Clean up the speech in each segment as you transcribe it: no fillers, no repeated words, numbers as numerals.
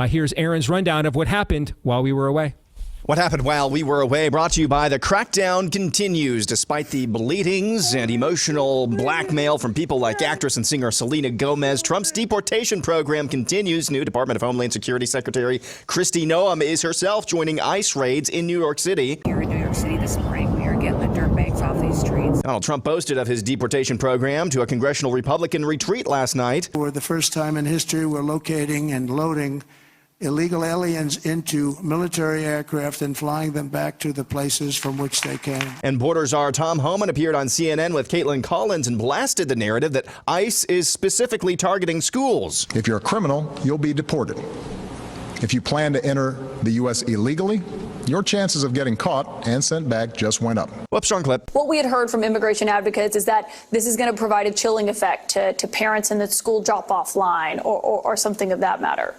Here's Aaron's rundown of what happened while we were away. What happened while we were away, brought to you by the crackdown continues. Despite the bleedings and emotional blackmail from people like actress and singer Selena Gomez, Trump's deportation program continues. New Department of Homeland Security Secretary Kristi Noem is herself joining ICE raids in New York City. Here in New York City this spring, we are getting the dirt bags off these streets. Donald Trump boasted of his deportation program to a congressional Republican retreat last night. For the first time in history, we're locating and loading illegal aliens into military aircraft and flying them back to the places from which they came. And border czar Tom Homan appeared on CNN with Caitlin Collins and blasted the narrative that ICE is specifically targeting schools. If you're a criminal, you'll be deported. If you plan to enter the U.S. illegally, your chances of getting caught and sent back just went up. Whoops, wrong clip. What we had heard from immigration advocates is that this is going to provide a chilling effect to parents in the school drop-off line or something of that matter.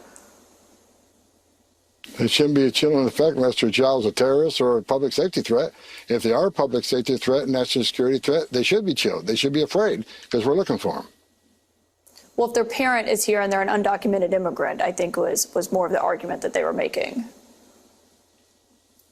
It shouldn't be a chilling effect unless your child is a terrorist or a public safety threat. If they are a public safety threat and national security threat, they should be chilled. They should be afraid because we're looking for them. Well, if their parent is here and they're an undocumented immigrant, I think was more of the argument that they were making.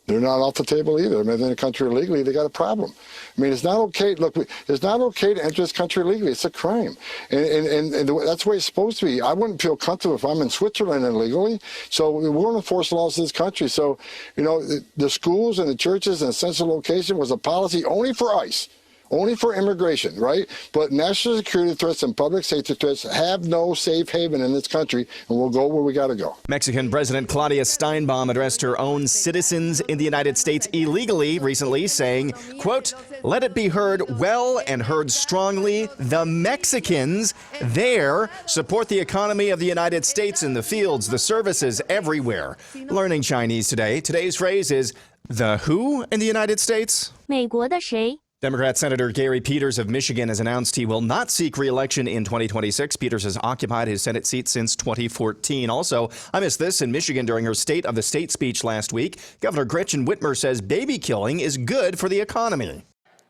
They're not off the table either. I mean, they're in the country illegally, they got a problem. I mean, it's not okay. Look, it's not okay to enter this country illegally. It's a crime. And that's the way it's supposed to be. I wouldn't feel comfortable if I'm in Switzerland illegally. So we're going to enforce laws in this country. So, you know, the schools and the churches and central location was a policy only for ICE. Only for immigration, right? But national security threats and public safety threats have no safe haven in this country, and we'll go where we got to go. Mexican President Claudia Steinbaum addressed her own citizens in the United States illegally recently, saying, quote, "Let it be heard well and heard strongly, the Mexicans there support the economy of the United States in the fields, the services, everywhere." Learning Chinese today. Today's phrase is the who in the United States? 美国的谁? Democrat Senator Gary Peters of Michigan has announced he will not seek re-election in 2026. Peters has occupied his Senate seat since 2014. Also, I missed this in Michigan during her State of the State speech last week. Governor Gretchen Whitmer says baby killing is good for the economy.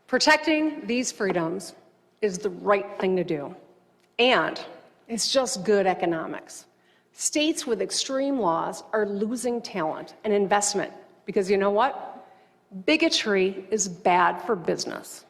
Protecting these freedoms is the right thing to do. And it's just good economics. States with extreme laws are losing talent and investment because you know what? Bigotry is bad for business.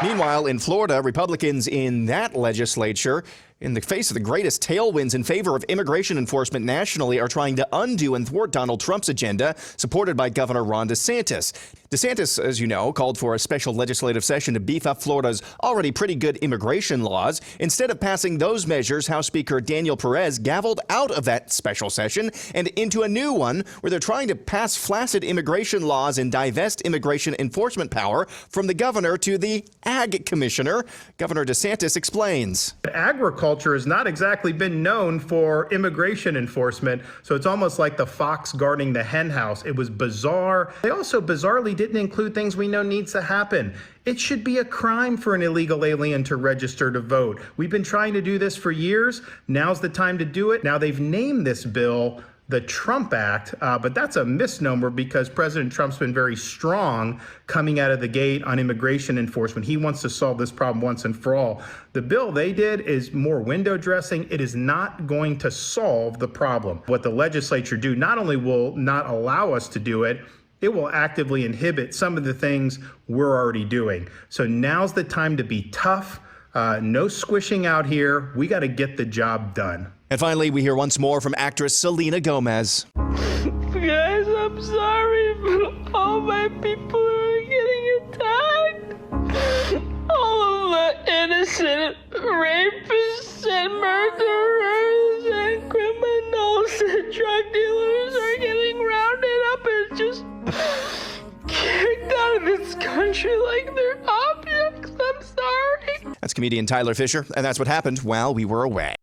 Meanwhile, in Florida, Republicans in that legislature, in the face of the greatest tailwinds in favor of immigration enforcement nationally, are trying to undo and thwart Donald Trump's agenda, supported by Governor Ron DeSantis. DeSantis, as you know, called for a special legislative session to beef up Florida's already pretty good immigration laws. Instead of passing those measures, House Speaker Daniel Perez gavelled out of that special session and into a new one where they're trying to pass flaccid immigration laws and divest immigration enforcement power from the governor to the Ag Commissioner. Governor DeSantis explains. Agriculture has not exactly been known for immigration enforcement, so it's almost like the fox guarding the hen house. It was bizarre. They also bizarrely didn't include things we know needs to happen. It should be a crime for an illegal alien to register to vote. We've been trying to do this for years. Now's the time to do it. Now they've named this bill the Trump Act, but that's a misnomer because President Trump's been very strong coming out of the gate on immigration enforcement. He wants to solve this problem once and for all. The bill they did is more window dressing. It is not going to solve the problem. What the legislature do not only will not allow us to do it, it will actively inhibit some of the things we're already doing. So now's the time to be tough. No squishing out here. We got to get the job done. And finally, we hear once more from actress Selena Gomez. Guys, I'm sorry, but all my people are getting attacked. All of the innocent rapists and murderers and criminals and drug dealers are getting rounded up and just kicked out of this country like they're objects. I'm sorry. That's comedian Tyler Fisher, and that's what happened while we were away.